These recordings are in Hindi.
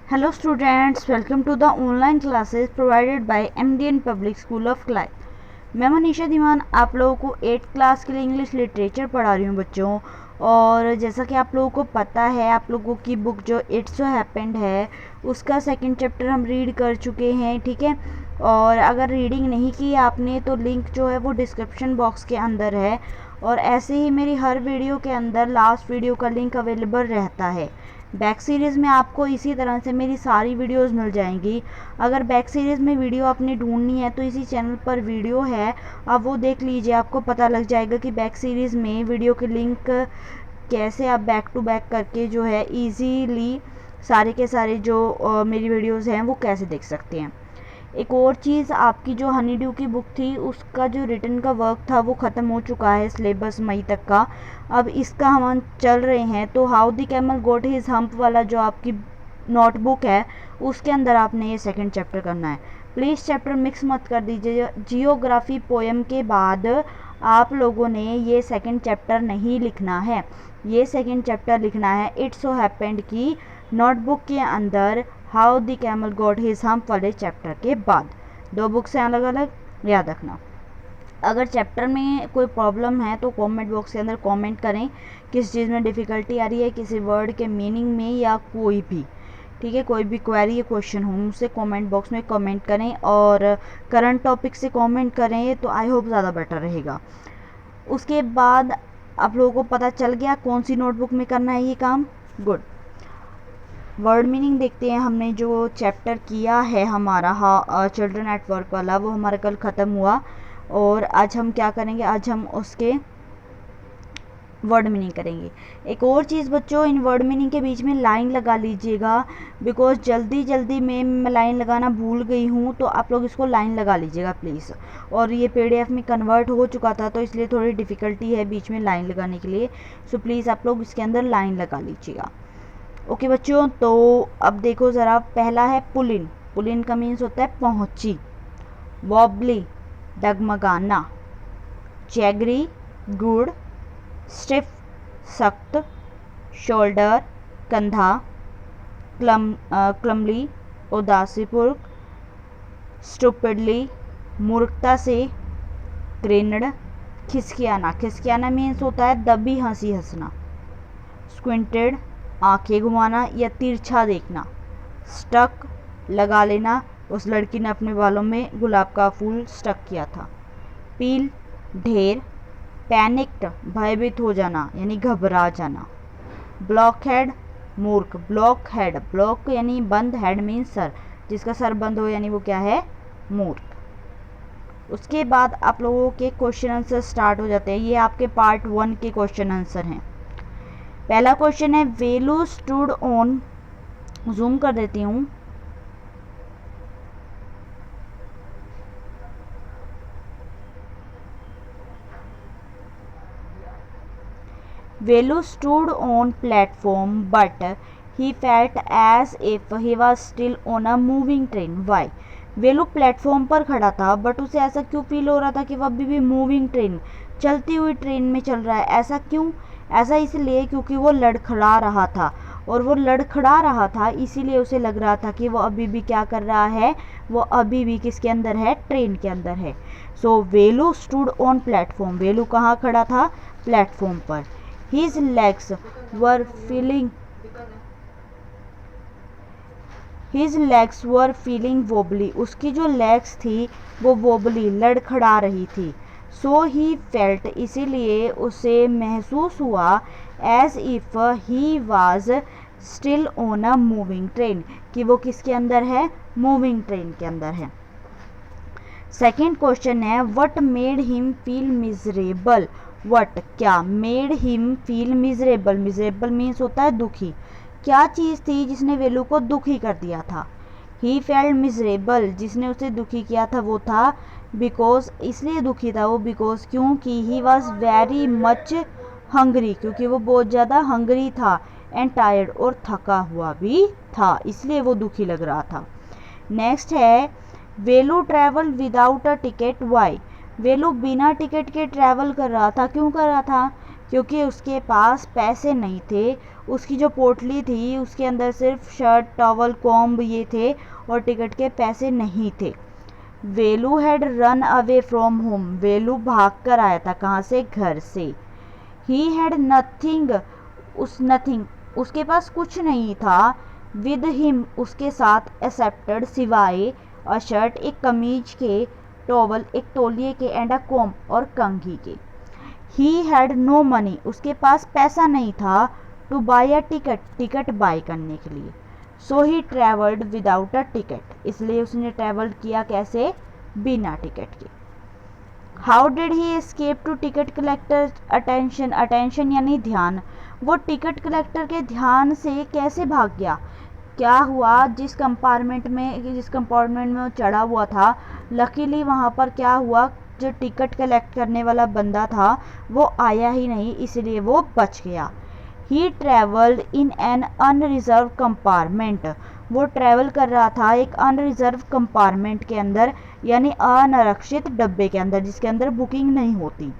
Hello students, welcome to the online classes provided by MDN Public School of Clyde. मैं मनीषा धीमान आप लोगों को 8th क्लास के लिए इंग्लिश लिटरेचर पढ़ा रही हूँ बच्चों। और जैसा कि आप लोगों को पता है, आप लोगों की बुक जो इट्स सो हैपेंड है उसका सेकंड चैप्टर हम रीड कर चुके हैं, ठीक है। और अगर रीडिंग नहीं की आपने तो लिंक जो है वो डिस्क्रिप्शन बॉक्स के अंदर है। और ऐसे ही मेरी हर वीडियो के अंदर लास्ट वीडियो का लिंक अवेलेबल रहता है। बैक सीरीज़ में आपको इसी तरह से मेरी सारी वीडियोस मिल जाएंगी। अगर बैक सीरीज़ में वीडियो आपने ढूंढनी है तो इसी चैनल पर वीडियो है, आप वो देख लीजिए, आपको पता लग जाएगा कि बैक सीरीज़ में वीडियो के लिंक कैसे आप बैक टू बैक करके जो है इजीली सारे के सारे जो मेरी वीडियोस हैं वो कैसे देख सकते हैं। एक और चीज़, आपकी जो हनी ड्यू की बुक थी उसका जो रिटर्न का वर्क था वो ख़त्म हो चुका है सिलेबस मई तक का। अब इसका हम चल रहे हैं तो how the camel got his hump वाला जो आपकी नोटबुक है उसके अंदर आपने ये सेकंड चैप्टर करना है। प्लीज़ चैप्टर मिक्स मत कर दीजिए। जियोग्राफी पोएम के बाद आप लोगों ने ये सेकंड चैप्टर नहीं लिखना है, ये सेकंड चैप्टर लिखना है इट्स सो हैपेंड की नोटबुक के अंदर how the camel got his hump वाले चैप्टर के बाद। दो बुक्स हैं अलग अलग, याद रखना। अगर चैप्टर में कोई प्रॉब्लम है तो कमेंट बॉक्स के अंदर कमेंट करें, किस चीज़ में डिफ़िकल्टी आ रही है, किसी वर्ड के मीनिंग में या कोई भी, ठीक है। कोई भी क्वेरी या क्वेश्चन हो मुझसे कमेंट बॉक्स में कमेंट करें। और करंट टॉपिक से कमेंट करें तो आई होप ज़्यादा बेटर रहेगा। उसके बाद आप लोगों को पता चल गया कौन सी नोटबुक में करना है ये काम। गुड। वर्ड मीनिंग देखते हैं। हमने जो चैप्टर किया है हमारा चिल्ड्रन एट वर्क वाला वो हमारा कल ख़त्म हुआ। और आज हम क्या करेंगे, आज हम उसके वर्ड मीनिंग करेंगे। एक और चीज़ बच्चों, इन वर्ड मीनिंग के बीच में लाइन लगा लीजिएगा, बिकॉज जल्दी जल्दी मैं लाइन लगाना भूल गई हूँ, तो आप लोग इसको लाइन लगा लीजिएगा प्लीज़। और ये PDF में कन्वर्ट हो चुका था तो इसलिए थोड़ी डिफ़िकल्टी है बीच में लाइन लगाने के लिए, सो प्लीज़ आप लोग इसके अंदर लाइन लगा लीजिएगा। ओके बच्चों, तो अब देखो ज़रा, पहला है पुलिन। पुलिन का मीन्स होता है पहुँची। वॉबली डगमगाना। जैगरी गुड़। स्टिफ सख्त। शोल्डर कंधा। क्लमली उदासीपूर्वक। स्टूपिडली मूर्खता से। ग्रेनड खिसकियाना। खिसकियाना मीन्स होता है दबी हंसी हंसना। स्क्विंटेड आंखें घुमाना या तिरछा देखना। स्टक लगा लेना, उस लड़की ने अपने बालों में गुलाब का फूल स्टक किया था। पील ढेर। पैनिक्ड भयभीत हो जाना यानी घबरा जाना। ब्लॉकहेड मूर्ख। ब्लॉक हेड, ब्लॉक यानी बंद, हेड मीन्स सर, जिसका सर बंद हो यानी वो क्या है, मूर्ख। उसके बाद आप लोगों के क्वेश्चन आंसर स्टार्ट हो जाते हैं। ये आपके पार्ट 1 के क्वेश्चन आंसर हैं। पहला क्वेश्चन है वेलू स्टूड ऑन, जूम कर देती हूँ। Velu stood on platform but he felt as if he was still on a moving train. Why? Velu platform पर खड़ा था बट उसे ऐसा क्यों फील हो रहा था कि वह अभी भी मूविंग ट्रेन, चलती हुई ट्रेन में चल रहा है। ऐसा क्यों? ऐसा इसलिए क्योंकि वो लड़खड़ा रहा था, और वो लड़खड़ा रहा था इसीलिए उसे लग रहा था कि वो अभी भी क्या कर रहा है, वो अभी भी किसके अंदर है, ट्रेन के अंदर है। सो वेलू स्टूड ऑन प्लेटफॉर्म, वेलू कहाँ खड़ा था, प्लेटफॉर्म पर। His legs were feeling his legs were feeling wobbly, उसकी जो लेग्स थी वो वोबली लड़खड़ा रही थी। सो ही फेल्ट, इसीलिए उसे महसूस हुआ, as if he was still on a moving train, कि वो किसके अंदर है, मूविंग ट्रेन के अंदर है। सेकेंड क्वेश्चन है what made him feel miserable. What क्या, made him feel miserable, miserable means होता है दुखी। क्या चीज़ थी जिसने वेलू को दुखी कर दिया था। ही फेल्ट मिजरेबल, जिसने उसे दुखी किया था वो था बिकॉज, इसलिए दुखी था वो बिकॉज क्योंकि he was very much Hungary, क्योंकि वो बहुत ज़्यादा हंगरी था, एंड टायर्ड और थका हुआ भी था, इसलिए वो दुखी लग रहा था। नेक्स्ट है Velu travel without a ticket. Why? Velu बिना टिकट के ट्रैवल कर रहा था, क्यों कर रहा था, क्योंकि उसके पास पैसे नहीं थे। उसकी जो पोटली थी उसके अंदर सिर्फ शर्ट, टॉवल, कॉम्ब ये थे और टिकट के पैसे नहीं थे। Velu had run away from home, Velu भाग कर आया था, कहाँ से? घर से। ही हैड नथिंग, उसके पास कुछ नहीं था। विद हिम, उसके साथ, एक्सेप्टेड, सिवाय, अ शर्ट, एक कमीज के, टॉवल, एक तौलिए के, एंड अ कॉम्ब, और कंघी के। ही हैड नो मनी, उसके पास पैसा नहीं था। To buy a ticket, ticket buy करने के लिए। So he travelled without a ticket, इसलिए उसने ट्रेवल किया कैसे? बिना टिकट के। How did he escape to ticket collector attention, attention यानी ध्यान। वो टिकट कलेक्टर के ध्यान से कैसे भाग गया? क्या हुआ, जिस कंपार्टमेंट में वो चढ़ा हुआ था, लकीली वहाँ पर क्या हुआ, जो टिकट कलेक्ट करने वाला बंदा था वो आया ही नहीं, इसलिए वो बच गया। He travelled in an unreserved compartment, वो ट्रैवल कर रहा था एक अनरिजर्व कंपार्टमेंट के अंदर, यानी अनारक्षित डब्बे के अंदर, जिसके अंदर बुकिंग नहीं होती।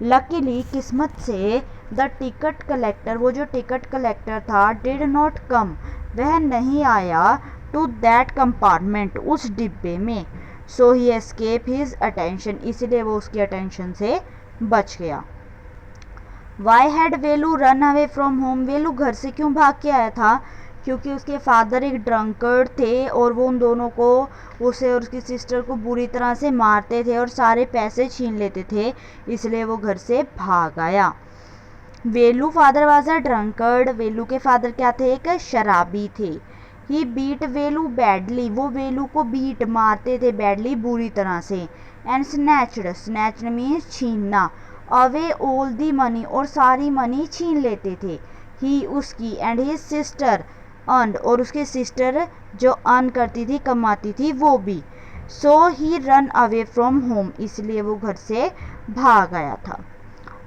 लकीली, किस्मत से, द टिकट कलेक्टर, वो जो टिकट कलेक्टर था, डिड नॉट कम, वह नहीं आया, टू दैट कंपार्टमेंट, उस डिब्बे में। So he escape his attention, इसलिए वो उसकी अटेंशन से बच गया। Why had Velu run away from home, Velu घर से क्यों भाग के आया था? क्योंकि उसके फादर एक ड्रंकर्ड थे और वो उन दोनों को, उसे और उसकी सिस्टर को बुरी तरह से मारते थे और सारे पैसे छीन लेते थे, इसलिए वो घर से भाग आया। वेलू फादर वाज अ ड्रंकर्ड, वेलू के फादर क्या थे? एक शराबी थे। ही बीट वेलू बैडली, वो वेलू को बीट, मारते थे, बैडली, बुरी तरह से। एंड स्नैच्ड, स्नैच्ड मीन्स छीनना, अवे ऑल दी मनी, और सारी मनी छीन लेते थे। ही, उसकी, एंड हिज सिस्टर अर्नड, और उसकी सिस्टर जो अर्न करती थी, कमाती थी, वो भी। So he run away from home, इसलिए वो घर से भाग आया था।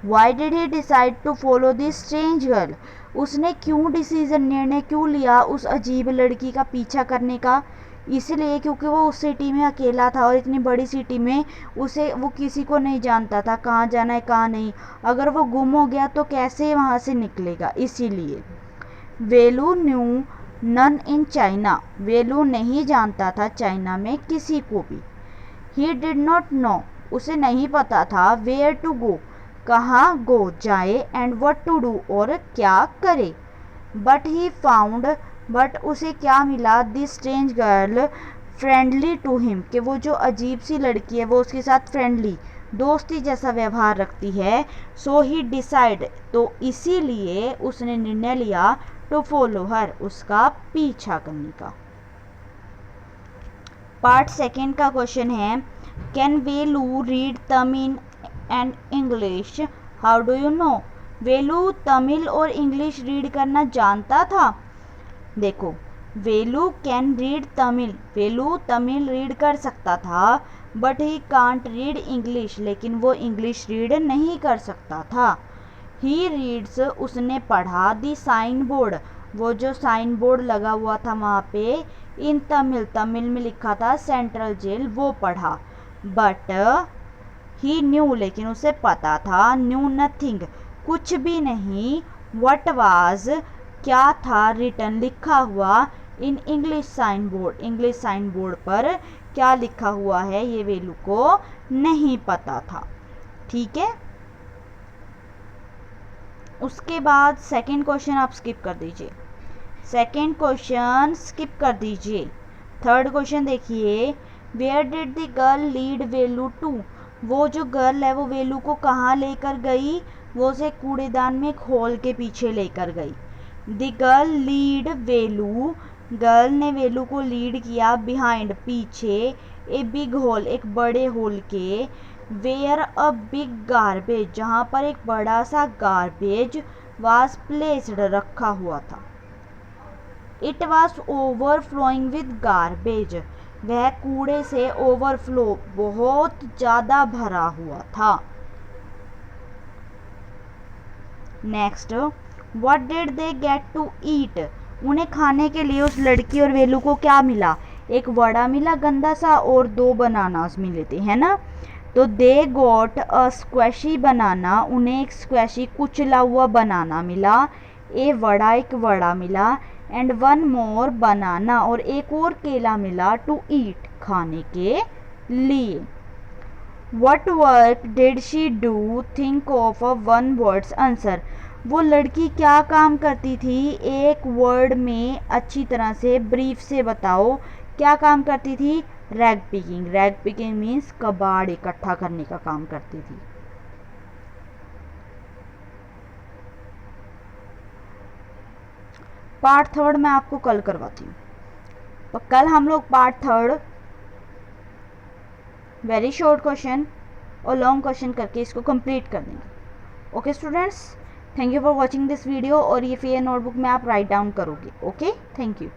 Why did he decide to follow this strange girl, उसने क्यों डिसीजन, निर्णय क्यों लिया उस अजीब लड़की का पीछा करने का? इसलिए क्योंकि वो उस सिटी में अकेला था और इतनी बड़ी सिटी में वो किसी को नहीं जानता था, कहाँ जाना है कहाँ नहीं। अगर वो गुम हो गया तो कैसे वहाँ से निकलेगा, इसीलिए। वेलू न्यू नन इन चाइना, वेलू नहीं जानता था चाइना में किसी को भी। ही डिड नॉट नो, उसे नहीं पता था, वेयर टू गो, कहाँ गो जाए, एंड व्हाट टू डू, और क्या करे। बट ही फाउंड, बट उसे क्या मिला, this strange girl friendly to him, कि वो जो अजीब सी लड़की है वो उसके साथ फ्रेंडली, दोस्ती जैसा व्यवहार रखती है। सो ही डिसाइड, तो इसीलिए उसने निर्णय लिया, टू फॉलो हर, उसका पीछा करने का। पार्ट सेकेंड का क्वेश्चन है, can Velu read Tamil and English, how do you know. Velu Tamil और इंग्लिश रीड करना जानता था? देखो, Velu can read Tamil, Velu Tamil read कर सकता था, but he can't read English, लेकिन वो इंग्लिश रीड नहीं कर सकता था। ही रीड्स, उसने पढ़ा, दी साइन बोर्ड, वो जो साइन बोर्ड लगा हुआ था वहाँ पे, इन तमिल, तमिल में लिखा था सेंट्रल जेल, वो पढ़ा। बट ही न्यू, लेकिन उसे पता था, न्यू नथिंग, कुछ भी नहीं, व्हाट वाज, क्या था, रिटन, लिखा हुआ, in English sign board, English sign board पर क्या लिखा हुआ है ये वेलू को नहीं पता था। ठीक है, उसके बाद सेकंड क्वेश्चन आप स्किप कर दीजिए, सेकंड क्वेश्चन स्किप कर दीजिए। थर्ड क्वेश्चन देखिए, where did the girl lead Velu to, वो जो गर्ल है वो वेलू को कहाँ लेकर गई, वो उसे कूड़ेदान में एक होल के पीछे लेकर गई। The girl lead Velu, girl ने वेलू को लीड किया, बिहाइंड, पीछे, ए बिग होल, एक बड़े होल के, वेयर अ बिग गार्बेज, जहाँ पर एक बड़ा सा गार्बेज वाज प्लेस्ड, रखा हुआ था। It was overflowing with garbage, वह कूड़े से ओवरफ्लो, बहुत ज़्यादा भरा हुआ था। Next, what did they get to eat, उन्हें खाने के लिए उस लड़की और वेलू को क्या मिला, एक वड़ा मिला गंदा सा और 2 बनानास मिले थे, है ना। तो दे गोट अ स्क्वैशी बनाना, उन्हें एक स्क्वैशी कुचला हुआ बनाना मिला, ए वड़ा एक वड़ा मिला, एंड वन मोर बनाना और एक और केला मिला, टू ईट खाने के लिए। What work did she do, think of a one words answer. वो लड़की क्या काम करती थी, एक वर्ड में अच्छी तरह से ब्रीफ से बताओ। क्या काम करती थी, rag picking. Rag picking means कबाड़ इकट्ठा करने का काम करती थी। पार्ट थर्ड मैं आपको कल करवाती हूँ। तो कल हम लोग part third very short question और लॉन्ग क्वेश्चन करके इसको कंप्लीट कर देंगे। Okay students, thank you for watching this video. और ये फिर नोटबुक में आप राइट डाउन करोगे। Okay, thank you.